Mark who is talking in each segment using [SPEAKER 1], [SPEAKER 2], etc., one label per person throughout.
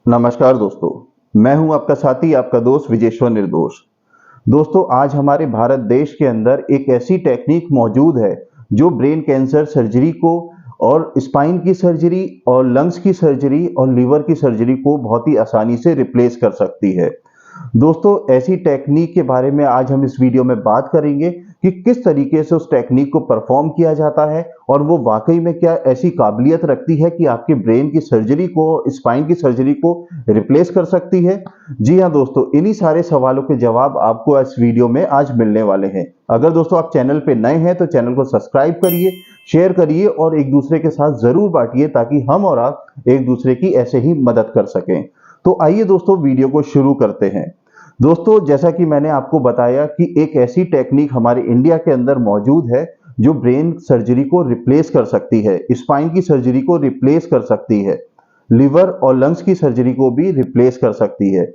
[SPEAKER 1] नमस्कार दोस्तों, मैं हूं आपका साथी, आपका दोस्त विजेश्वर निर्दोष। दोस्तों, आज हमारे भारत देश के अंदर एक ऐसी टेक्निक मौजूद है जो ब्रेन कैंसर सर्जरी को और स्पाइन की सर्जरी और लंग्स की सर्जरी और लीवर की सर्जरी को बहुत ही आसानी से रिप्लेस कर सकती है। दोस्तों, ऐसी टेक्निक के बारे में आज हम इस वीडियो में बात करेंगे कि किस तरीके से उस टेक्निक को परफॉर्म किया जाता है और वो वाकई में क्या ऐसी काबिलियत रखती है कि आपके ब्रेन की सर्जरी को, स्पाइन की सर्जरी को रिप्लेस कर सकती है। जी हाँ दोस्तों, इन्हीं सारे सवालों के जवाब आपको इस वीडियो में आज मिलने वाले हैं। अगर दोस्तों आप चैनल पे नए हैं तो चैनल को सब्सक्राइब करिए, शेयर करिए और एक दूसरे के साथ जरूर बांटिए ताकि हम और आप एक दूसरे की ऐसे ही मदद कर सकें। तो आइए दोस्तों, वीडियो को शुरू करते हैं। दोस्तों, जैसा कि मैंने आपको बताया कि एक ऐसी टेक्निक हमारे इंडिया के अंदर मौजूद है जो ब्रेन सर्जरी को रिप्लेस कर सकती है, स्पाइन की सर्जरी को रिप्लेस कर सकती है, लिवर और लंग्स की सर्जरी को भी रिप्लेस कर सकती है।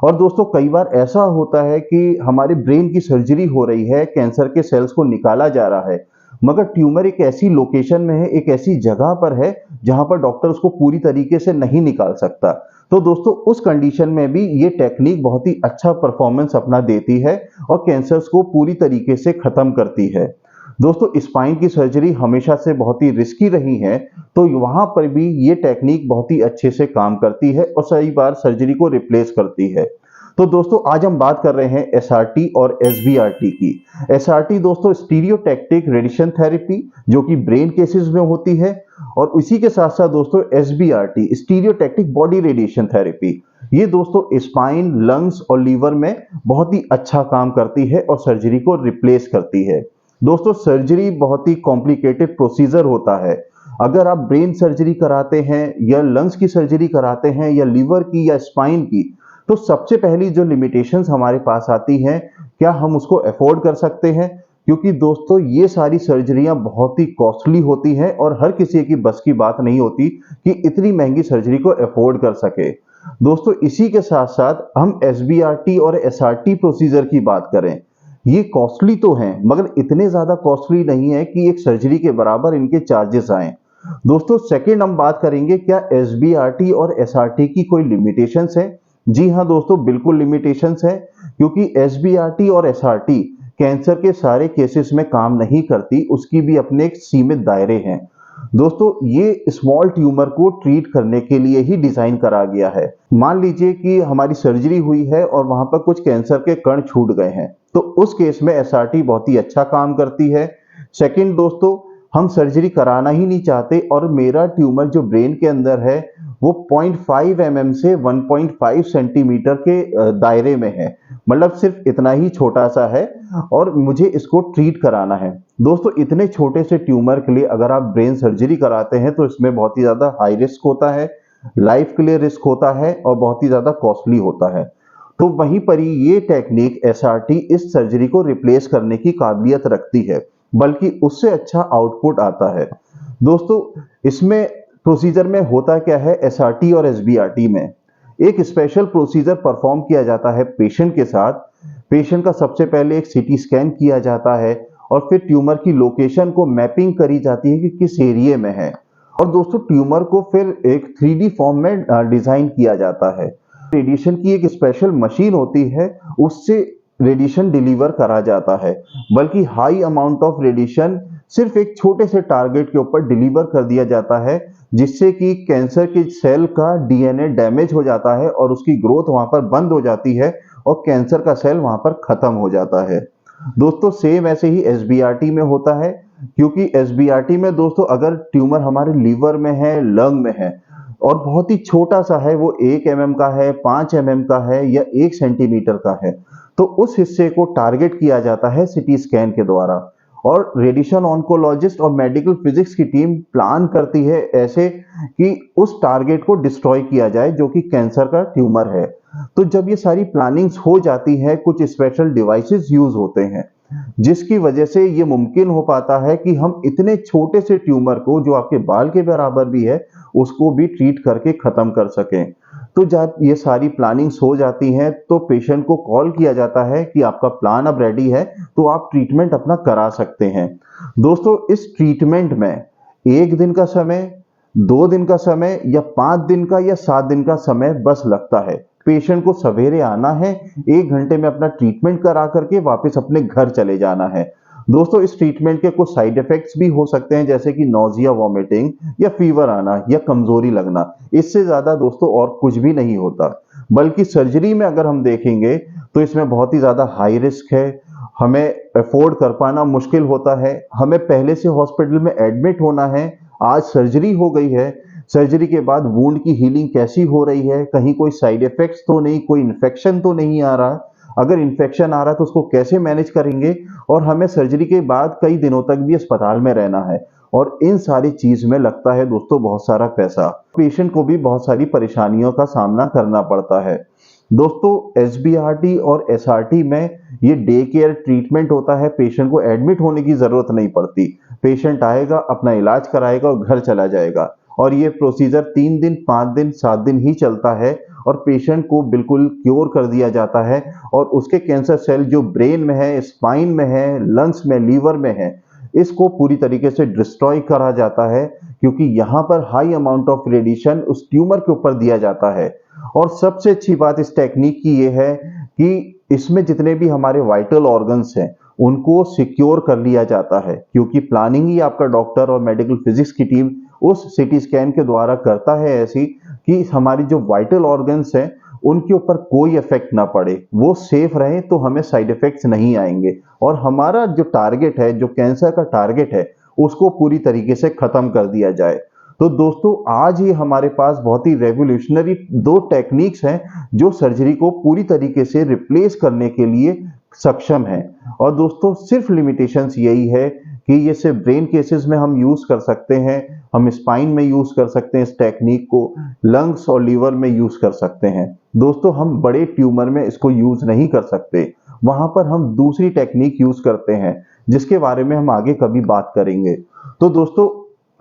[SPEAKER 1] और दोस्तों, कई बार ऐसा होता है कि हमारे ब्रेन की सर्जरी हो रही है, कैंसर के सेल्स को निकाला जा रहा है, मगर ट्यूमर एक ऐसी लोकेशन में है, एक ऐसी जगह पर है जहां पर डॉक्टर उसको पूरी तरीके से नहीं निकाल सकता। तो दोस्तों, उस कंडीशन में भी ये टेक्निक बहुत ही अच्छा परफॉर्मेंस अपना देती है और कैंसर्स को पूरी तरीके से खत्म करती है। दोस्तों, स्पाइन की सर्जरी हमेशा से बहुत ही रिस्की रही है, तो वहां पर भी ये टेक्निक बहुत ही अच्छे से काम करती है और कई बार सर्जरी को रिप्लेस करती है। तो दोस्तों, आज हम बात कर रहे हैं एसआरटी और एसबीआरटी की। एसआरटी दोस्तों स्टीरियोटैक्टिक रेडिएशन थेरेपी, जो कि ब्रेन केसेस में होती है, और उसी के साथ साथ दोस्तों एसबीआरटी स्टीरियोटैक्टिक बॉडी रेडिएशन थेरेपी, ये दोस्तों स्पाइन, लंग्स और लीवर में बहुत ही अच्छा काम करती है और सर्जरी को रिप्लेस करती है। दोस्तों, सर्जरी बहुत ही कॉम्प्लिकेटेड प्रोसीजर होता है। अगर आप ब्रेन सर्जरी कराते हैं या लंग्स की सर्जरी कराते हैं या लीवर की या स्पाइन की, तो सबसे पहली जो लिमिटेशंस हमारे पास आती हैं, क्या हम उसको अफोर्ड कर सकते हैं? क्योंकि दोस्तों ये सारी सर्जरियां बहुत ही कॉस्टली होती हैं और हर किसी की बस की बात नहीं होती कि इतनी महंगी सर्जरी को अफोर्ड कर सके। दोस्तों, इसी के साथ साथ हम एसबीआरटी और एसआरटी प्रोसीजर की बात करें, ये कॉस्टली तो हैं मगर इतने ज्यादा कॉस्टली नहीं है कि एक सर्जरी के बराबर इनके चार्जेस आए। दोस्तों, सेकंड हम बात करेंगे, क्या एसबीआरटी और एसआरटी की कोई लिमिटेशंस है? जी हाँ दोस्तों, बिल्कुल लिमिटेशंस है, क्योंकि एसबीआरटी और एसआरटी कैंसर के सारे केसेस में काम नहीं करती, उसकी भी अपने एक सीमित दायरे हैं। दोस्तों, ये स्मॉल ट्यूमर को ट्रीट करने के लिए ही डिजाइन करा गया है। मान लीजिए कि हमारी सर्जरी हुई है और वहां पर कुछ कैंसर के कण छूट गए हैं, तो उस केस में एसआरटी बहुत ही अच्छा काम करती है। सेकंड दोस्तों, हम सर्जरी कराना ही नहीं चाहते और मेरा ट्यूमर जो ब्रेन के अंदर है वो 0.5 mm से 1.5 सेंटीमीटर के दायरे में है, मतलब सिर्फ इतना ही छोटा सा है और मुझे इसको ट्रीट कराना है। दोस्तों, इतने छोटे से ट्यूमर के लिए अगर आप ब्रेन सर्जरी कराते हैं तो इसमें बहुत ही ज्यादा हाई रिस्क होता है, लाइफ के लिए रिस्क होता है और बहुत ही ज्यादा कॉस्टली होता है। तो वहीं पर ही ये टेक्निक एसआरटी इस सर्जरी को रिप्लेस करने की काबिलियत रखती है, बल्कि उससे अच्छा आउटपुट आता है। दोस्तों, इसमें प्रोसीजर में होता क्या है, एसआरटी और एसबीआरटी में एक स्पेशल प्रोसीजर परफॉर्म किया जाता है पेशेंट के साथ। पेशेंट का सबसे पहले एक सीटी स्कैन किया जाता है और फिर ट्यूमर की लोकेशन को मैपिंग करी जाती है कि किस एरिया में है, और दोस्तों ट्यूमर को फिर एक 3D फॉर्म में डिजाइन किया जाता है। रेडिएशन की एक स्पेशल मशीन होती है, उससे रेडिएशन डिलीवर करा जाता है, बल्कि हाई अमाउंट ऑफ रेडिएशन सिर्फ एक छोटे से टारगेट के ऊपर डिलीवर कर दिया जाता है, जिससे कि कैंसर के सेल का डीएनए डैमेज हो जाता है और उसकी ग्रोथ वहां पर बंद हो जाती है और कैंसर का सेल वहां पर खत्म हो जाता है। दोस्तों, सेम ऐसे ही एसबीआरटी में होता है, क्योंकि एसबीआरटी में दोस्तों अगर ट्यूमर हमारे लीवर में है, लंग में है और बहुत ही छोटा सा है, वो 1 mm का है, 5 mm का है या 1 सेंटीमीटर का है, तो उस हिस्से को टारगेट किया जाता है सीटी स्कैन के द्वारा और रेडिएशन ऑन्कोलॉजिस्ट और मेडिकल फिजिक्स की टीम प्लान करती है ऐसे कि उस टारगेट को डिस्ट्रॉय किया जाए जो कि कैंसर का ट्यूमर है। तो जब ये सारी प्लानिंग्स हो जाती है, कुछ स्पेशल डिवाइसेस यूज होते हैं जिसकी वजह से ये मुमकिन हो पाता है कि हम इतने छोटे से ट्यूमर को, जो आपके बाल के बराबर भी है, उसको भी ट्रीट करके खत्म कर सकें। तो जब ये सारी प्लानिंग्स हो जाती हैं तो पेशेंट को कॉल किया जाता है कि आपका प्लान अब रेडी है, तो आप ट्रीटमेंट अपना करा सकते हैं। दोस्तों, इस ट्रीटमेंट में 1 दिन का समय, 2 दिन का समय या 5 दिन का या 7 दिन का समय बस लगता है। पेशेंट को सवेरे आना है, 1 घंटे में अपना ट्रीटमेंट करा करके वापस अपने घर चले जाना है। दोस्तों इस ट्रीटमेंट के कुछ साइड इफेक्ट्स भी हो सकते हैं, जैसे कि नौजिया, वॉमिटिंग या फीवर आना या कमजोरी लगना। इससे ज्यादा दोस्तों और कुछ भी नहीं होता। बल्कि सर्जरी में अगर हम देखेंगे तो इसमें बहुत ही ज्यादा हाई रिस्क है, हमें अफोर्ड कर पाना मुश्किल होता है, हमें पहले से हॉस्पिटल में एडमिट होना है। आज सर्जरी हो गई है, सर्जरी के बाद वुंड की हीलिंग कैसी हो रही है, कहीं कोई साइड इफेक्ट्स तो नहीं, कोई इन्फेक्शन तो नहीं आ रहा। अगर इन्फेक्शन आ रहा है तो उसको कैसे मैनेज करेंगे, और हमें सर्जरी के बाद कई दिनों तक भी अस्पताल में रहना है, और इन सारी चीज में लगता है दोस्तों बहुत सारा पैसा। पेशेंट को भी बहुत सारी परेशानियों का सामना करना पड़ता है। दोस्तों एसबीआरटी और एसआरटी में ये डे केयर ट्रीटमेंट होता है, पेशेंट को एडमिट होने की जरूरत नहीं पड़ती। पेशेंट आएगा, अपना इलाज कराएगा और घर चला जाएगा, और ये प्रोसीजर 3 दिन, 5 दिन, 7 दिन ही चलता है, और पेशेंट को बिल्कुल क्योर कर दिया जाता है। और उसके कैंसर सेल जो ब्रेन में है, स्पाइन में है, लंग्स में, लीवर में है, इसको पूरी तरीके से डिस्ट्रॉय करा जाता है, क्योंकि यहाँ पर हाई अमाउंट ऑफ रेडिएशन उस ट्यूमर के ऊपर दिया जाता है। और सबसे अच्छी बात इस टेक्निक की ये है कि इसमें जितने भी हमारे वाइटल ऑर्गन्स हैं उनको सिक्योर कर लिया जाता है, क्योंकि प्लानिंग ही आपका डॉक्टर और मेडिकल फिजिक्स की टीम उस सीटी स्कैन के द्वारा करता है ऐसी कि हमारी जो वाइटल ऑर्गन्स हैं उनके ऊपर कोई इफेक्ट ना पड़े, वो सेफ रहे, तो हमें साइड इफेक्ट्स नहीं आएंगे, और हमारा जो टारगेट है, जो कैंसर का टारगेट है, उसको पूरी तरीके से खत्म कर दिया जाए। तो दोस्तों आज ही हमारे पास बहुत ही रेवोल्यूशनरी 2 टेक्निक्स हैं जो सर्जरी को पूरी तरीके से रिप्लेस करने के लिए सक्षम है। और दोस्तों सिर्फ लिमिटेशंस यही है कि ये सिर्फ ब्रेन केसेस में हम यूज कर सकते हैं, हम स्पाइन में यूज कर सकते हैं इस टेक्निक को, लंग्स और लीवर में यूज कर सकते हैं। दोस्तों हम बड़े ट्यूमर में इसको यूज नहीं कर सकते, वहां पर हम दूसरी टेक्निक यूज करते हैं जिसके बारे में हम आगे कभी बात करेंगे। तो दोस्तों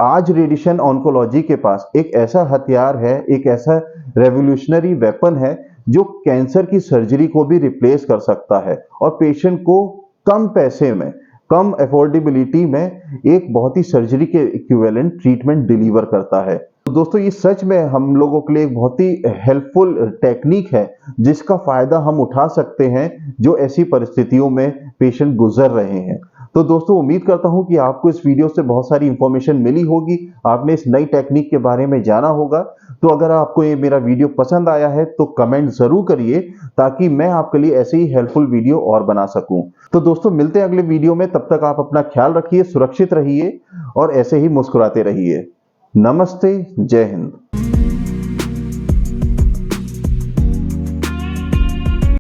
[SPEAKER 1] आज रेडिएशन ऑन्कोलॉजी के पास एक ऐसा हथियार है, एक ऐसा रेवोल्यूशनरी वेपन है जो कैंसर की सर्जरी को भी रिप्लेस कर सकता है, और पेशेंट को कम पैसे में, कम अफोर्डेबिलिटी में एक बहुत ही सर्जरी के इक्विवेलेंट ट्रीटमेंट डिलीवर करता है। तो दोस्तों ये सच में हम लोगों के लिए एक बहुत ही हेल्पफुल टेक्निक है जिसका फायदा हम उठा सकते हैं जो ऐसी परिस्थितियों में पेशेंट गुजर रहे हैं। तो दोस्तों उम्मीद करता हूं कि आपको इस वीडियो से बहुत सारी इंफॉर्मेशन मिली होगी, आपने इस नई टेक्निक के बारे में जाना होगा। तो अगर आपको ये मेरा वीडियो पसंद आया है तो कमेंट जरूर करिए, ताकि मैं आपके लिए ऐसे ही हेल्पफुल वीडियो और बना सकूं। तो दोस्तों मिलते हैं अगले वीडियो में, तब तक आप अपना ख्याल रखिए, सुरक्षित रहिए और ऐसे ही मुस्कुराते रहिए। नमस्ते, जय हिंद।